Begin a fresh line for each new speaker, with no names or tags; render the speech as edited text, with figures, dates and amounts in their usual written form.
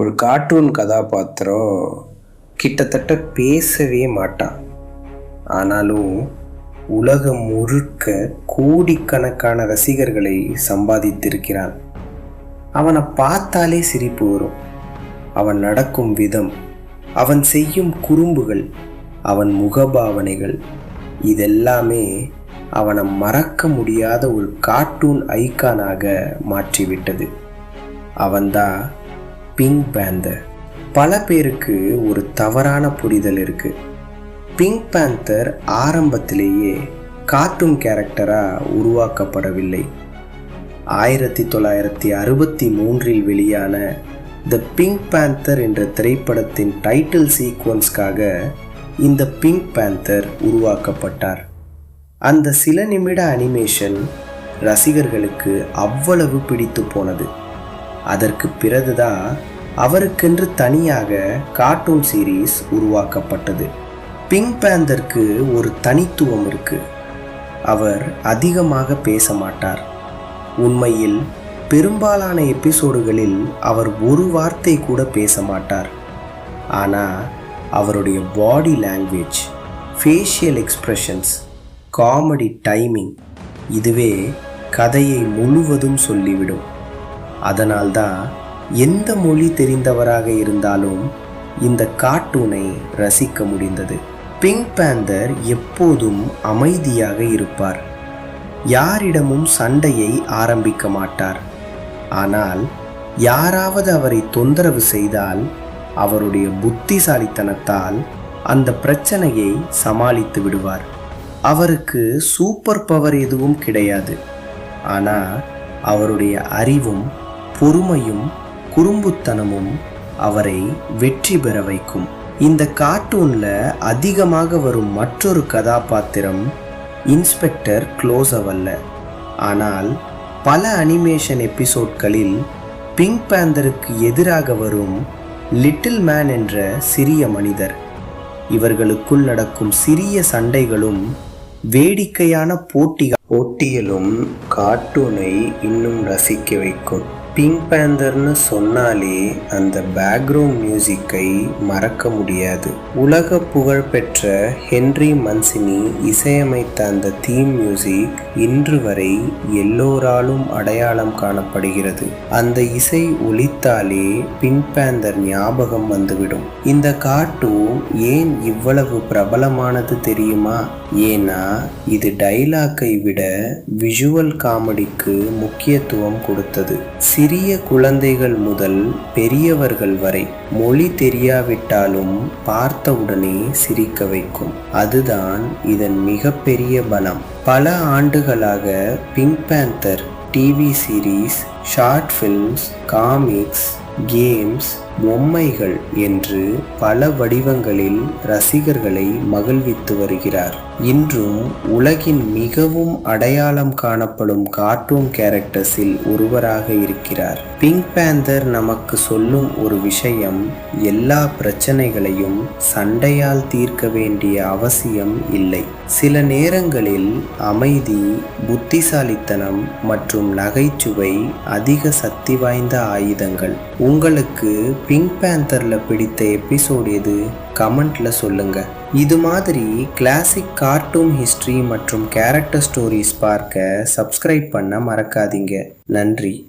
ஒரு கார்ட்டூன் கதாபாத்திரம் கிட்டத்தட்ட பேசவே மாட்டான். ஆனாலும் உலகம் முழுக்க கோடிக்கணக்கான ரசிகர்களை சம்பாதித்திருக்கிறான். அவனை பார்த்தாலே சிரிப்பு வரும். அவன் நடக்கும் விதம், அவன் செய்யும் குறும்புகள், அவன் முகபாவனைகள், இதெல்லாமே அவனை மறக்க முடியாத ஒரு கார்ட்டூன் ஐகானாக மாற்றிவிட்டது. அவன்தான் பிங்க் பேந்தர். பல பேருக்கு ஒரு தவறான புரிதல் இருக்கு. பிங்க் பேந்தர் ஆரம்பத்திலேயே கார்ட்டூன் கேரக்டராக உருவாக்கப்படவில்லை. 1963 வெளியான த பிங்க் பேந்தர் என்ற திரைப்படத்தின் டைட்டில் சீக்வன்ஸ்க்காக இந்த பிங்க் பேந்தர் உருவாக்கப்பட்டார். அந்த சில நிமிட அனிமேஷன் ரசிகர்களுக்கு அவ்வளவு பிடித்து போனது. அதற்கு பிறகுதான் அவருக்கென்று தனியாக கார்ட்டூன் சீரீஸ் உருவாக்கப்பட்டது. பிங்க் பேந்தருக்கு ஒரு தனித்துவம் இருக்கு. அவர் அதிகமாக பேச மாட்டார். உண்மையில் பெரும்பாலான எபிசோடுகளில் அவர் ஒரு வார்த்தை கூட பேச மாட்டார். ஆனால் அவருடைய body language, facial expressions, comedy timing, இதுவே கதையை முழுவதும் சொல்லிவிடும். அதனால்தான் எந்த மொழி தெரிந்தவராக இருந்தாலும் இந்த கார்ட்டூனை ரசிக்க முடிந்தது. பிங்க் பேந்தர் எப்போதும் அமைதியாக இருப்பார். யாரிடமும் சண்டையை ஆரம்பிக்க மாட்டார். ஆனால் யாராவது அவரை தொந்தரவு செய்தால் அவருடைய புத்திசாலித்தனத்தால் அந்த பிரச்சனையை சமாளித்து விடுவார். அவருக்கு சூப்பர் பவர் எதுவும் கிடையாது. ஆனால் அவருடைய அறிவும் பொறுமையும் குறும்புத்தனமும் அவரை வெற்றி பெற வைக்கும். இந்த கார்ட்டூன்ல அதிகமாக வரும் மற்றொரு கதாபாத்திரம் இன்ஸ்பெக்டர் க்ளோஸவ் அல்ல. ஆனால் பல அனிமேஷன் எபிசோட்களில் பிங்க் பேந்தருக்கு எதிராக வரும் லிட்டில் மேன் என்ற சிறிய மனிதர். இவர்களுக்குள் நடக்கும் சிறிய சண்டைகளும் வேடிக்கையான போட்டிகளும் கார்ட்டூனை இன்னும் ரசிக்க வைக்கும். பிங்க் பேந்தர்னு சொன்னாலே அந்த பேக்ரவுண்ட் மியூசிக்கை மறக்க முடியாது. உலக புகழ்பெற்ற ஹென்றி மன்சினி இசையமைத்த அந்த தீம் மியூசிக் இன்று வரை எல்லோராலும் அடையாளம் காணப்படுகிறது. அந்த இசை ஒலித்தாலே பிங்க் பேந்தர் ஞாபகம் வந்துவிடும். இந்த கார்ட்டூன் ஏன் இவ்வளவு பிரபலமானது தெரியுமா? ஏன்னா இது டைலாக்கை விட விஷுவல் காமெடிக்கு முக்கியத்துவம் கொடுத்தது. சிறிய குழந்தைகள் முதல் பெரியவர்கள் வரை மொழி தெரியாவிட்டாலும் பார்த்தவுடனே சிரிக்க வைக்கும். அதுதான் இதன் மிகப்பெரிய பலம். பல ஆண்டுகளாக pink panther TV series, short films, comics, games, பொம்மைகள் என்று பல வடிவங்களில் ரசிகர்களை மகிழ்வித்து வருகிறார். இன்றும் உலகின் மிகவும் அடையாளம் காணப்படும் கார்ட்டூன் கேரக்டர்ஸில் ஒருவராக இருக்கிறார். பிங்க் பேந்தர் நமக்கு சொல்லும் ஒரு விஷயம், எல்லா பிரச்சனைகளையும் சண்டையால் தீர்க்க வேண்டிய அவசியம் இல்லை. சில நேரங்களில் அமைதி, புத்திசாலித்தனம் மற்றும் நகைச்சுவை அதிக சக்தி வாய்ந்த ஆயுதங்கள். உங்களுக்கு பிங்க் பேந்தர்ல பிடித்த எபிசோட் எது? கமெண்ட்ல சொல்லுங்க. இது மாதிரி கிளாசிக் கார்ட்டூன் ஹிஸ்டரி மற்றும் கேரக்டர் ஸ்டோரிஸ் பார்க்க சப்ஸ்கிரைப் பண்ண மறக்காதீங்க. நன்றி.